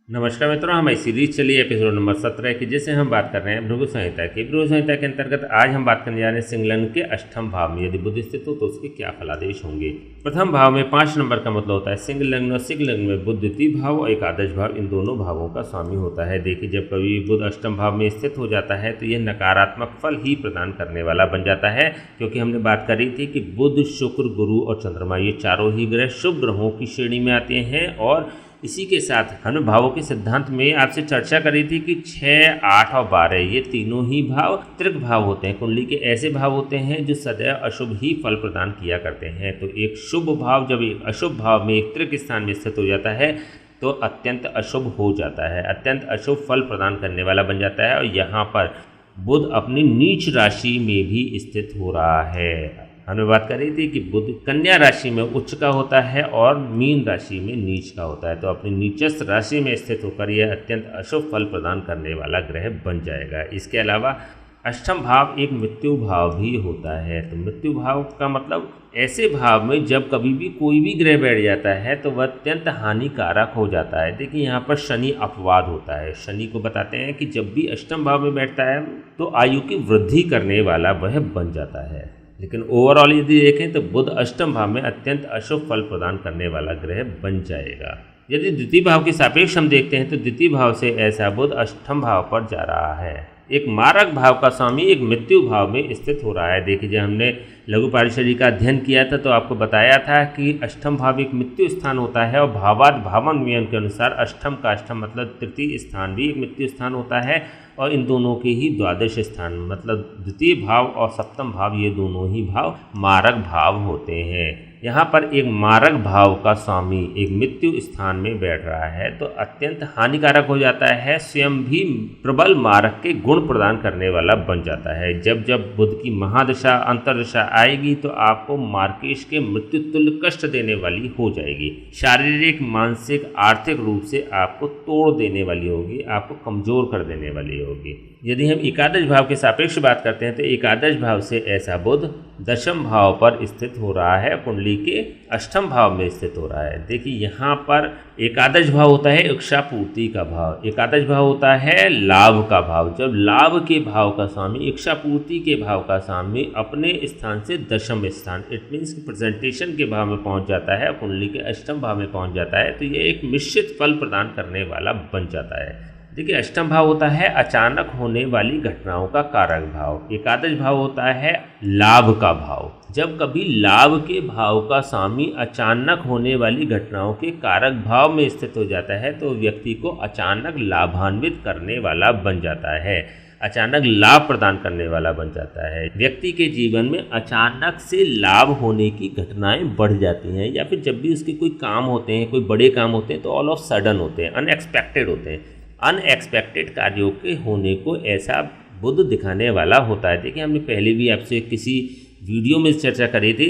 नमस्कार मित्रों, हमारी सीरीज चलिए एपिसोड नंबर 17 की, जिसे हम बात कर रहे हैं भृगु संहिता की। भृगु संहिता के अंतर्गत आज हम बात करने जा रहे हैं सिंह लग्न के अष्टम भाव में यदि बुध स्थित हो तो उसके क्या फलादेश होंगे। प्रथम भाव में 5 नंबर का मतलब होता है सिंह लग्न, और सिंह लग्न में बुध द्वितीय भाव और एकादश भाव इन दोनों भावों का स्वामी होता है। देखिए, जब कभी बुध अष्टम भाव में स्थित हो जाता है तो यह नकारात्मक फल ही प्रदान करने वाला बन जाता है, क्योंकि हमने बात करी थी कि बुध, शुक्र, गुरु और चंद्रमा ये चारों ही ग्रह शुभ ग्रहों की श्रेणी में आते हैं। और इसी के साथ हमने भावों के सिद्धांत में आपसे चर्चा करी थी कि 6, 8 और 12 ये तीनों ही भाव त्रिक भाव होते हैं। कुंडली के ऐसे भाव होते हैं जो सदैव अशुभ ही फल प्रदान किया करते हैं। तो एक शुभ भाव जब एक अशुभ भाव में एक त्रिक स्थान में स्थित हो जाता है तो अत्यंत अशुभ हो जाता है, अत्यंत अशुभ फल प्रदान करने वाला बन जाता है। और यहाँ पर बुध अपनी नीच राशि में भी स्थित हो रहा है। हमने बात करी थी कि बुध कन्या राशि में उच्च का होता है और मीन राशि में नीच का होता है। तो अपनी नीचस्थ राशि में स्थित होकर यह अत्यंत अशुभ फल प्रदान करने वाला ग्रह बन जाएगा। इसके अलावा अष्टम भाव एक मृत्यु भाव भी होता है। तो मृत्यु भाव का मतलब ऐसे भाव में जब कभी भी कोई भी ग्रह बैठ जाता है तो वह अत्यंत हानिकारक हो जाता है। देखिए, यहाँ पर शनि अपवाद होता है। शनि को बताते हैं कि जब भी अष्टम भाव में बैठता है तो आयु की वृद्धि करने वाला वह बन जाता है। लेकिन ओवरऑल यदि देखें तो बुध अष्टम भाव में अत्यंत अशुभ फल प्रदान करने वाला ग्रह बन जाएगा। यदि द्वितीय भाव के सापेक्ष हम देखते हैं तो द्वितीय भाव से ऐसा बुध अष्टम भाव पर जा रहा है। एक मारक भाव का स्वामी एक मृत्यु भाव में स्थित हो रहा है। देखिए, जब हमने लघु पारिषद का अध्ययन किया था तो आपको बताया था कि अष्टम भाव एक मृत्यु स्थान होता है और भावाद भावन नियम के अनुसार अष्टम का अष्टम मतलब तृतीय स्थान भी एक मृत्यु स्थान होता है। और इन दोनों के ही द्वादश स्थान मतलब द्वितीय भाव और सप्तम भाव ये दोनों ही भाव मारक भाव होते हैं। यहाँ पर एक मारक भाव का स्वामी एक मृत्यु स्थान में बैठ रहा है तो अत्यंत हानिकारक हो जाता है, स्वयं भी प्रबल मारक के गुण प्रदान करने वाला बन जाता है। जब जब बुध की महादशा अंतर्दशा आएगी तो आपको मार्केश के मृत्यु तुल्य कष्ट देने वाली हो जाएगी। शारीरिक, मानसिक, आर्थिक रूप से आपको तोड़ देने वाली होगी, आपको कमजोर कर देने वाली होगी। यदि हम एकादश भाव के सापेक्ष बात करते हैं तो एकादश भाव से ऐसा बुध दशम भाव पर स्थित हो रहा है, कुंडली के अष्टम भाव में स्थित हो रहा है। देखिए, यहाँ पर एकादश भाव होता है इच्छा पूर्ति का भाव, एकादश भाव होता है लाभ का भाव। जब लाभ के भाव का स्वामी इच्छा पूर्ति के भाव का स्वामी अपने स्थान से दशम स्थान इट मीन्स प्रेजेंटेशन के भाव में पहुँच जाता है, कुंडली के अष्टम भाव में पहुँच जाता है तो ये एक मिश्रित फल प्रदान करने वाला बन जाता है। देखिए, अष्टम भाव होता है अचानक होने वाली घटनाओं का कारक भाव, एकादश भाव होता है लाभ का भाव। जब कभी लाभ के भाव का स्वामी अचानक होने वाली घटनाओं के कारक भाव में स्थित हो जाता है तो व्यक्ति को अचानक लाभान्वित करने वाला बन जाता है, अचानक लाभ प्रदान करने वाला बन जाता है। व्यक्ति के जीवन में अचानक से लाभ होने की घटनाएं बढ़ जाती हैं, या फिर जब भी उसके कोई काम होते हैं, कोई बड़े काम होते हैं तो ऑल ऑफ सडन होते हैं, अनएक्सपेक्टेड होते हैं। अनएक्सपेक्टेड कार्यों के होने को ऐसा बुध दिखाने वाला होता है। देखिए, हमने पहले भी आपसे किसी वीडियो में चर्चा करी थी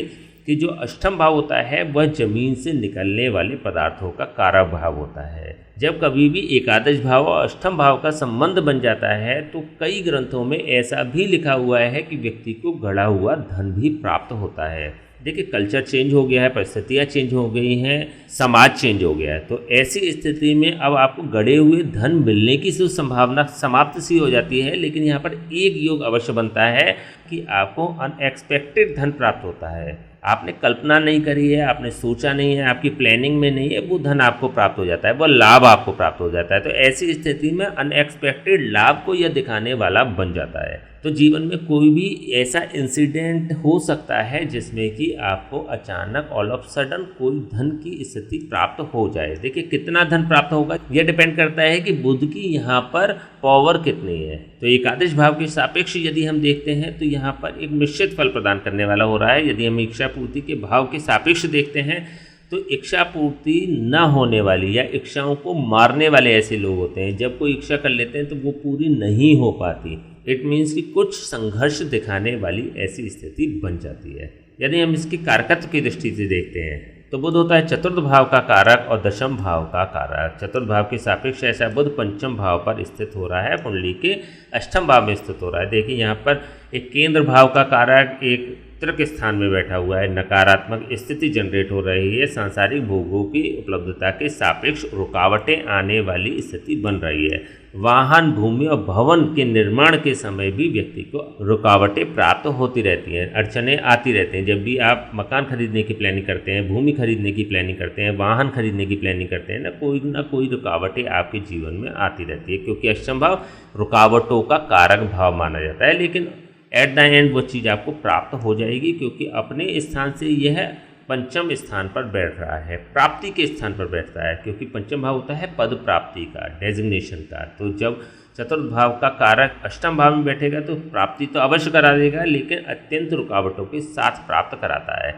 कि जो अष्टम भाव होता है वह जमीन से निकलने वाले पदार्थों का कारक भाव होता है। जब कभी भी एकादश भाव और अष्टम भाव का संबंध बन जाता है तो कई ग्रंथों में ऐसा भी लिखा हुआ है कि व्यक्ति को गढ़ा हुआ धन भी प्राप्त होता है। देखिए, कल्चर चेंज हो गया है, परिस्थितियाँ चेंज हो गई हैं, समाज चेंज हो गया है, तो ऐसी स्थिति में अब आपको गड़े हुए धन मिलने की संभावना समाप्त सी हो जाती है। लेकिन यहाँ पर एक योग अवश्य बनता है कि आपको अनएक्सपेक्टेड धन प्राप्त होता है, आपने कल्पना नहीं करी है, आपने सोचा नहीं है, आपकी प्लानिंग में नहीं है, वो धन आपको प्राप्त हो जाता है, वो लाभ आपको प्राप्त हो जाता है। तो ऐसी स्थिति में अनएक्सपेक्टेड लाभ को यह दिखाने वाला बन जाता है। तो जीवन में कोई भी ऐसा इंसिडेंट हो सकता है जिसमें कि आपको अचानक ऑल ऑफ सडन कोई धन की स्थिति प्राप्त हो जाए। देखिए, कितना धन प्राप्त होगा यह डिपेंड करता है कि बुध की यहाँ पर पावर कितनी है। तो एकादश भाव के सापेक्ष यदि हम देखते हैं तो यहाँ पर एक मिश्रित फल प्रदान करने वाला हो रहा है। यदि हम इच्छा पूर्ति के भाव के सापेक्ष देखते हैं तो इच्छा पूर्ति न होने वाली या इच्छाओं को मारने वाले ऐसे लोग होते हैं, जब कोई इच्छा कर लेते हैं तो वो पूरी नहीं हो पाती। इट मीन्स कि कुछ संघर्ष दिखाने वाली ऐसी स्थिति बन जाती है। यदि हम इसकी कारकत्व की दृष्टि से देखते हैं तो बुध होता है चतुर्थ भाव का कारक और दशम भाव का कारक। चतुर्थ भाव के सापेक्ष ऐसा बुध पंचम भाव पर स्थित हो रहा है, कुंडली के अष्टम भाव में स्थित हो रहा है। देखिए, यहाँ पर एक केंद्र भाव का कारक, एक पितृक स्थान में बैठा हुआ है, नकारात्मक स्थिति जनरेट हो रही है, सांसारिक भोगों की उपलब्धता के सापेक्ष रुकावटें आने वाली स्थिति बन रही है। वाहन, भूमि और भवन के निर्माण के समय भी व्यक्ति को रुकावटें प्राप्त होती रहती हैं, अड़चनें आती रहती हैं। जब भी आप मकान खरीदने की प्लानिंग करते हैं, भूमि खरीदने की प्लानिंग करते हैं, वाहन खरीदने की प्लानिंग करते हैं, ना कोई रुकावटें आपके जीवन में आती रहती है, क्योंकि अष्टम भाव रुकावटों का कारक भाव माना जाता है। लेकिन एट द एंड वो चीज़ आपको प्राप्त हो जाएगी, क्योंकि अपने स्थान से यह पंचम स्थान पर बैठ रहा है, प्राप्ति के स्थान पर बैठता है, क्योंकि पंचम भाव होता है पद प्राप्ति का, डेजिग्नेशन का। तो जब चतुर्थ भाव का कारक अष्टम भाव में बैठेगा तो प्राप्ति तो अवश्य करा देगा, लेकिन अत्यंत रुकावटों के साथ प्राप्त कराता है।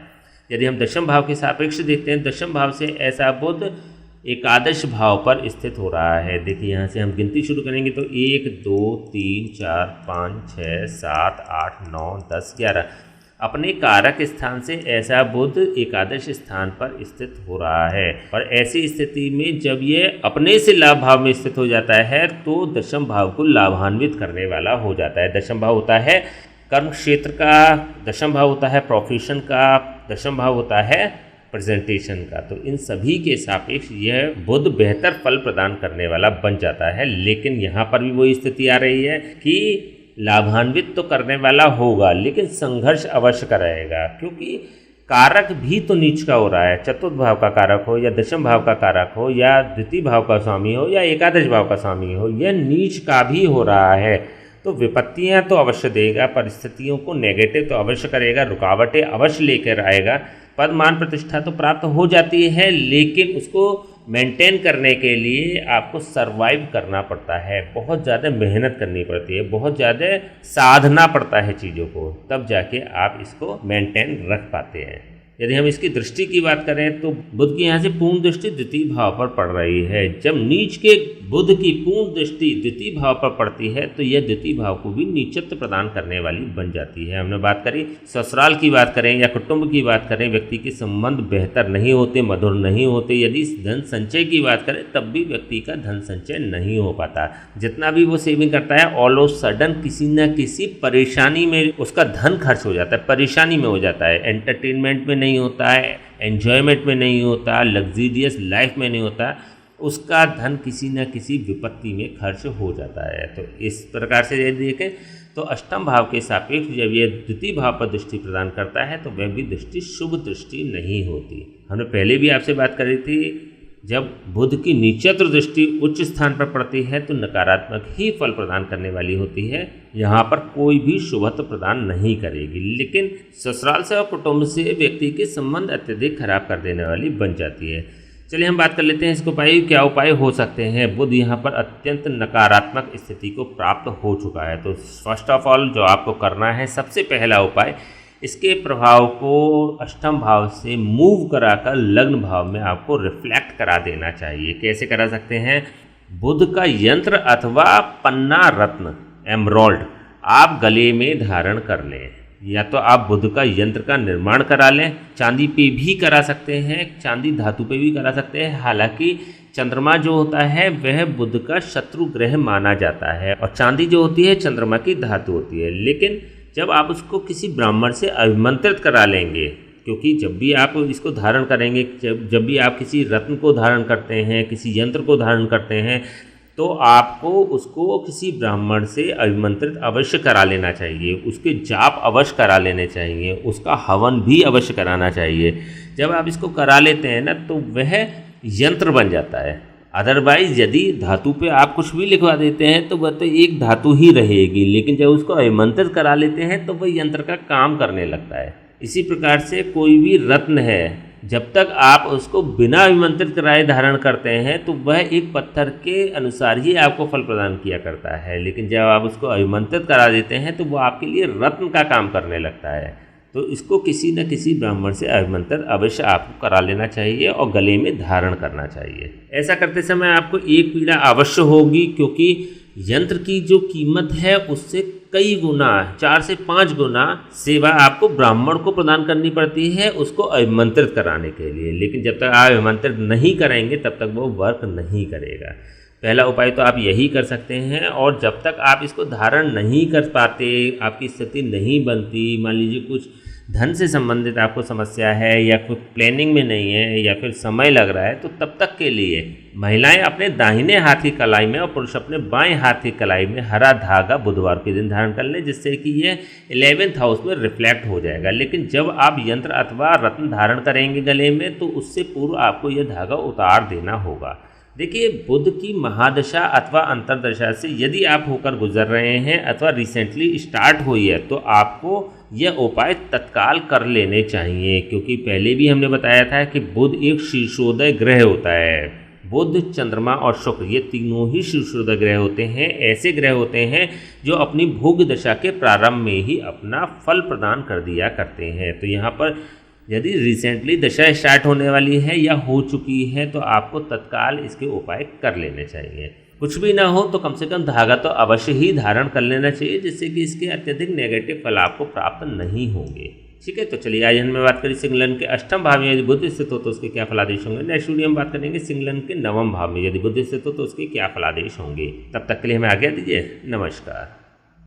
यदि हम दशम भाव के सापेक्ष देखते हैं, दशम भाव से ऐसा बुध एकादश भाव पर स्थित हो रहा है। देखिए यहाँ से हम गिनती शुरू करेंगे तो 1 2 3 4 5 6 7 8 9 10 11 अपने कारक स्थान से ऐसा बुध एकादश स्थान पर स्थित हो रहा है। और ऐसी स्थिति में जब ये अपने से लाभ भाव में स्थित हो जाता है तो दशम भाव को लाभान्वित करने वाला हो जाता है। दशम भाव होता है कर्म क्षेत्र का, दशम भाव होता है प्रोफेशन का, दशम भाव होता है प्रेजेंटेशन का। तो इन सभी के सापेक्ष यह बुध बेहतर फल प्रदान करने वाला बन जाता है। लेकिन यहाँ पर भी वही स्थिति आ रही है कि लाभान्वित तो करने वाला होगा, लेकिन संघर्ष अवश्य कराएगा, क्योंकि कारक भी तो नीच का हो रहा है। चतुर्थ भाव का कारक हो या दशम भाव का कारक हो या द्वितीय भाव का स्वामी हो या एकादश भाव का स्वामी हो, यह नीच का भी हो रहा है। तो विपत्तियां तो अवश्य देगा, परिस्थितियों को नेगेटिव तो अवश्य करेगा, रुकावटें अवश्य लेकर आएगा। पद मान प्रतिष्ठा तो प्राप्त हो जाती है, लेकिन उसको मेंटेन करने के लिए आपको सरवाइव करना पड़ता है, बहुत ज़्यादा मेहनत करनी पड़ती है, बहुत ज़्यादा साधना पड़ता है चीज़ों को, तब जाके आप इसको मेंटेन रख पाते हैं। यदि हम इसकी दृष्टि की बात करें तो बुध की यहाँ से पूर्ण दृष्टि द्वितीय भाव पर पड़ रही है। जब नीच के बुध की पूर्ण दृष्टि द्वितीय भाव पर पड़ती है तो यह द्वितीय भाव को भी नीचत्व प्रदान करने वाली बन जाती है। हमने बात करी ससुराल की बात करें या कुटुंब की बात करें, व्यक्ति के संबंध बेहतर नहीं होते, मधुर नहीं होते। यदि धन संचय की बात करें तब भी व्यक्ति का धन संचय नहीं हो पाता। जितना भी वो सेविंग करता है ऑल ऑफ सडन किसी न किसी परेशानी में उसका धन खर्च हो जाता है, परेशानी में हो जाता है। एंटरटेनमेंट में नहीं होता है, एन्जॉयमेंट में नहीं होता, लग्जीरियस लाइफ में नहीं होता, उसका धन किसी न किसी विपत्ति में खर्च हो जाता है। तो इस प्रकार से यदि देखें तो अष्टम भाव के सापेक्ष जब ये द्वितीय भाव पर दृष्टि प्रदान करता है तो वह भी दृष्टि शुभ दृष्टि नहीं होती। हमने पहले भी आपसे बात करी थी, जब बुध की नीचत्व दृष्टि उच्च स्थान पर पड़ती है तो नकारात्मक ही फल प्रदान करने वाली होती है, यहाँ पर कोई भी शुभत्व प्रदान नहीं करेगी। लेकिन ससुराल से और कुटुंब से व्यक्ति के संबंध अत्यधिक खराब कर देने वाली बन जाती है। चलिए हम बात कर लेते हैं इसके उपाय, क्या उपाय हो सकते हैं। बुध यहाँ पर अत्यंत नकारात्मक स्थिति को प्राप्त हो चुका है, तो फर्स्ट ऑफ ऑल जो आपको करना है, सबसे पहला उपाय इसके प्रभाव को अष्टम भाव से मूव कराकर लग्न भाव में आपको रिफ्लेक्ट करा देना चाहिए। कैसे करा सकते हैं? बुध का यंत्र अथवा पन्ना रत्न एमरोल्ड आप गले में धारण कर लें, या तो आप बुध का यंत्र का निर्माण करा लें, चांदी पे भी करा सकते हैं, चांदी धातु पे भी करा सकते हैं। हालांकि चंद्रमा जो होता है वह बुध का शत्रु ग्रह माना जाता है और चांदी जो होती है चंद्रमा की धातु होती है। लेकिन जब आप उसको किसी ब्राह्मण से अभिमंत्रित करा लेंगे, क्योंकि जब भी आप इसको धारण करेंगे, जब भी आप किसी रत्न को धारण करते हैं, किसी यंत्र को धारण करते हैं, तो आपको उसको किसी ब्राह्मण से अभिमंत्रित अवश्य करा लेना चाहिए, उसके जाप अवश्य करा लेने चाहिए, उसका हवन भी अवश्य कराना चाहिए। जब आप इसको करा लेते हैं ना तो वह यंत्र बन जाता है। अदरवाइज यदि धातु पे आप कुछ भी लिखवा देते हैं तो वह तो एक धातु ही रहेगी, लेकिन जब उसको अभिमंत्रित करा लेते हैं तो वह यंत्र का काम करने लगता है। इसी प्रकार से कोई भी रत्न है, जब तक आप उसको बिना अभिमंत्रित कराए धारण करते हैं तो वह एक पत्थर के अनुसार ही आपको फल प्रदान किया करता है, लेकिन जब आप उसको अभिमंत्रित करा देते हैं तो वह आपके लिए रत्न का काम करने लगता है। तो इसको किसी न किसी ब्राह्मण से अभिमंत्रित अवश्य आपको करा लेना चाहिए और गले में धारण करना चाहिए। ऐसा करते समय आपको एक पीड़ा अवश्य होगी, क्योंकि यंत्र की जो कीमत है उससे कई गुना, 4 से 5 गुना सेवा आपको ब्राह्मण को प्रदान करनी पड़ती है उसको अभिमंत्रित कराने के लिए। लेकिन जब तक आप अभिमंत्रित नहीं करेंगे तब तक वो वर्क नहीं करेगा। पहला उपाय तो आप यही कर सकते हैं। और जब तक आप इसको धारण नहीं कर पाते, आपकी स्थिति नहीं बनती, मान लीजिए कुछ धन से संबंधित आपको समस्या है या कोई प्लानिंग में नहीं है या फिर समय लग रहा है, तो तब तक के लिए महिलाएं अपने दाहिने हाथ की कलाई में और पुरुष अपने बाएं हाथ की कलाई में हरा धागा बुधवार के दिन धारण कर लें, जिससे कि ये 11th हाउस में रिफ्लेक्ट हो जाएगा। लेकिन जब आप यंत्र अथवा रत्न धारण करेंगे गले में, तो उससे पूर्व आपको यह धागा उतार देना होगा। देखिए, बुध की महादशा अथवा अंतरदशा से यदि आप होकर गुजर रहे हैं अथवा रिसेंटली स्टार्ट हुई है, तो आपको यह उपाय तत्काल कर लेने चाहिए, क्योंकि पहले भी हमने बताया था कि बुध एक शीर्षोदय ग्रह होता है। बुध, चंद्रमा और शुक्र ये तीनों ही शीर्षोदय ग्रह होते हैं। ऐसे ग्रह होते हैं जो अपनी भोग दशा के प्रारंभ में ही अपना फल प्रदान कर दिया करते हैं। तो यहाँ पर यदि रिसेंटली दशा स्टार्ट होने वाली है या हो चुकी है, तो आपको तत्काल इसके उपाय कर लेने चाहिए। कुछ भी ना हो तो कम से कम धागा तो अवश्य ही धारण कर लेना चाहिए, जिससे कि इसके अत्यधिक नेगेटिव फल आपको प्राप्त नहीं होंगे। ठीक है, तो चलिए आज हम बात करें सिंह लग्न के अष्टम भाव में यदि बुध स्थित हो तो उसके क्या फलादेश होंगे। नेक्स्ट वीडियो में बात करेंगे सिंह लग्न के नवम भाव में यदि बुध स्थित हो तो उसके क्या फलादेश होंगे। तब तक के लिए हमें आज्ञा दीजिए। नमस्कार।